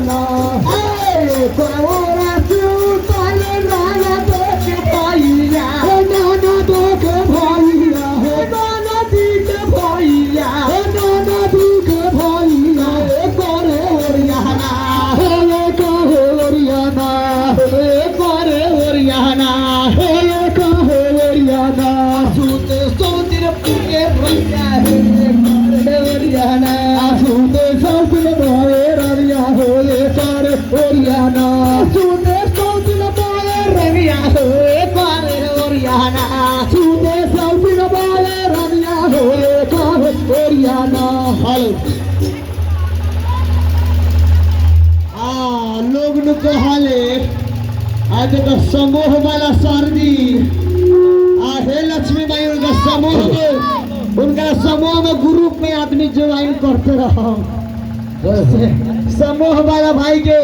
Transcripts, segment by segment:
ना कोरा तू ताले नाना दो के भैया नाना दो के भैया नाना दी के भैया नाना दी के भैया करे ओरियाना करे ओरियाना करे ओरियाना करे ओरियाना सुते सोतिर पुके भैया करे ओरियाना सुते सोतिर भैया रविया होले करे ओरियाना सुते सोतिर भैया रविया होले करे ओरियाना सुते सोतिर भैया रविया होले करे ओरियाना हेलो लोग न कहले आज का समूह वाला सर्दी हे लक्ष्मी बाई उनका समूह में ग्रुप में आदमी ज्वाइन करते रहो समूह वाला भाई के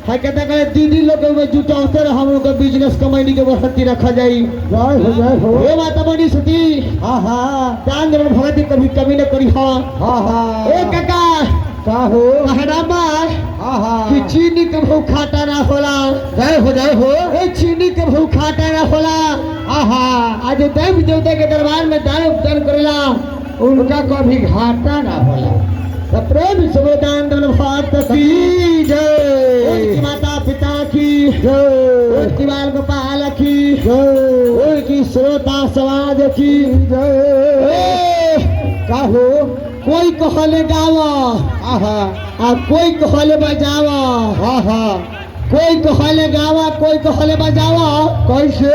है कहता है दीदी लोग में जुटाते रहो हम लोग बिजनेस कमाई के बढ़ती रखा जाई ये माता बनी सती हाँ हाँ दान देवन भगती कभी कमी न करी हाँ हाँ हाँ ए काका का हो हरामा हाँ हाँ कि चीनी के भू खाटा ना होला जय हो ए चीनी के भू खाटा ना होला हाँ हाँ आज देव देवता के दरबार में दान उपदान करेला उनका कभी घाटा ना होला तो प्रेम सुबोदान दल भारत की जय उनकी माता पिता की जय उनकी बाल गोपाल की जय उनकी श्रोता समाज की जय का हो कोई कहले गावा आहा आ कोई कहले बजावा आहा कोई कहले गावा कोई कहले बजावा कैसे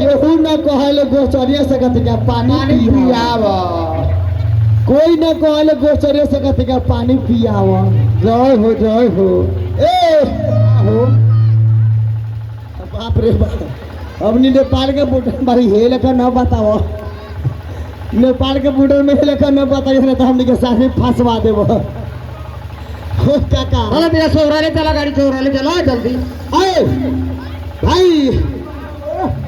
केहू न कहले गोचरिया से कहते क्या पानी पियावा कोई न कहले गोचरिया से कहते क्या पानी पियावा जय हो ए हो बाप रे बाप अपनी नेपाल के बुढ़न बारी हेल का न बताओ नेपाल के बूढ़े में लेकर न बताइए तो हमने के साथ में फंसवा देबो काका अरे मेरा सोहराले चला गाड़ी सोहराले चला जल्दी आए भाई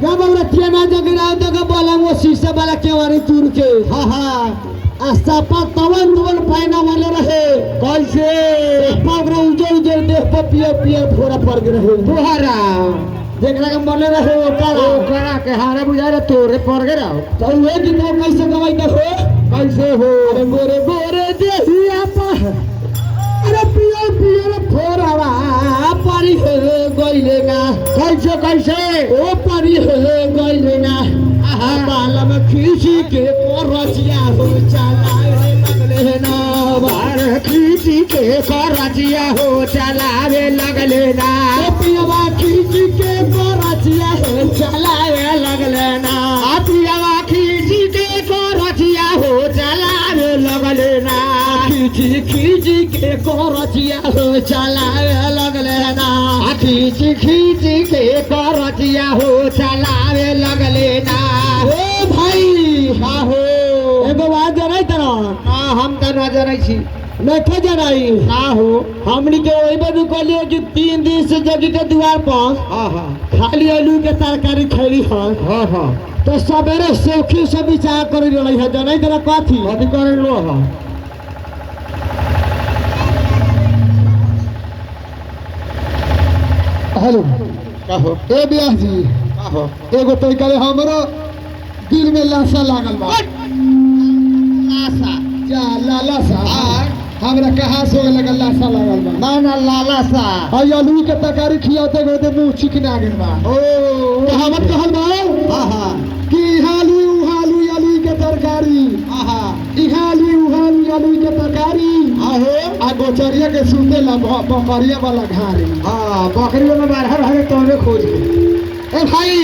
जब हम रथिया ना जगरा जगह बोला वो शीशा वाला केवारी तूर के हां हां आसापा तवन फाइना वाले रहे कैसे पागरा उजर देह पर पिया फोड़ा पड़ गए रहे दोहारा देखला के मने रहे ओकरा के हारे बुझा रे तोरे पड़ गए रहो तो ये गीत कैसे गवाई हो कैसे हो अरे गोरे गोरे देहिया पर अरे पियर फोरावा पारी हे गइले ना कैसे ओ पारी हे गइले ना आहा बाला में खींची के करजिया हो चलावे लगले ना बार खींची के करजिया हो चलावे लगले ना पियावा खींची के करजिया हो चलावे लगले ना पियावा खींची के करजिया हो चलावे लगले ना खींची के करजिया हो चलावे लगले ना खींची के करजिया हो चलावे लगले ना ओ भाई हाँ हो एगो बात जनाई तरह हाँ हम तो ना जनाई छी नहीं जनाई हाँ हो हमनी के वही बदू कहलिए कि 3 दिन से जगी के द्वार पर हाँ हाँ खाली आलू के तरकारी खैली हाँ हाँ हाँ तो सवेरे सौखी से विचार कर रही है जनाई तरह कथी अभी कर लो हाँ हेलो कहो ए बियाह जी कहो एगो तो करे हमरो दिल में लाशा लागल बा लाशा जा लाशा हमरा कहाँ से लगा लाशा लागल बा ना लाशा हई आलू के तरकारी खियाते गोदे मुंह चिकना गेल बा ओ कहावत कहल बा हां हां कि आलू के तरकारी आहा आलू के तरकारी आहो आ गोचरिया के सुनते ला बकरिया वाला घारी हां बकरियों में बाहर भागे तोने खोज के ए भाई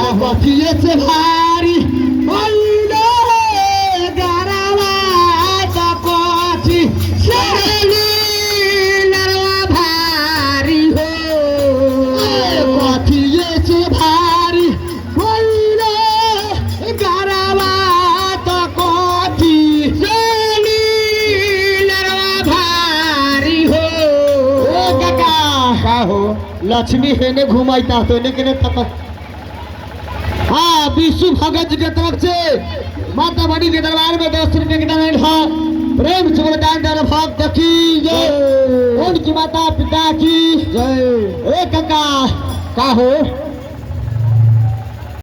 आ बतिये से भारी ओइले गरावा त कोची शेली नरवा भारी हो बतिये से भारी ओइले गरावा त कोची शेली नरवा भारी हो ओ काका का हो लक्ष्मी हेने घुमाईता तो ने के तक हाँ विष्णु भगत जी के तरफ से माता बड़ी के दरबार में 10 रुपए के दान था प्रेम से बलिदान देने भक्त की जय, उनकी माता पिता की जय। ए काका का हो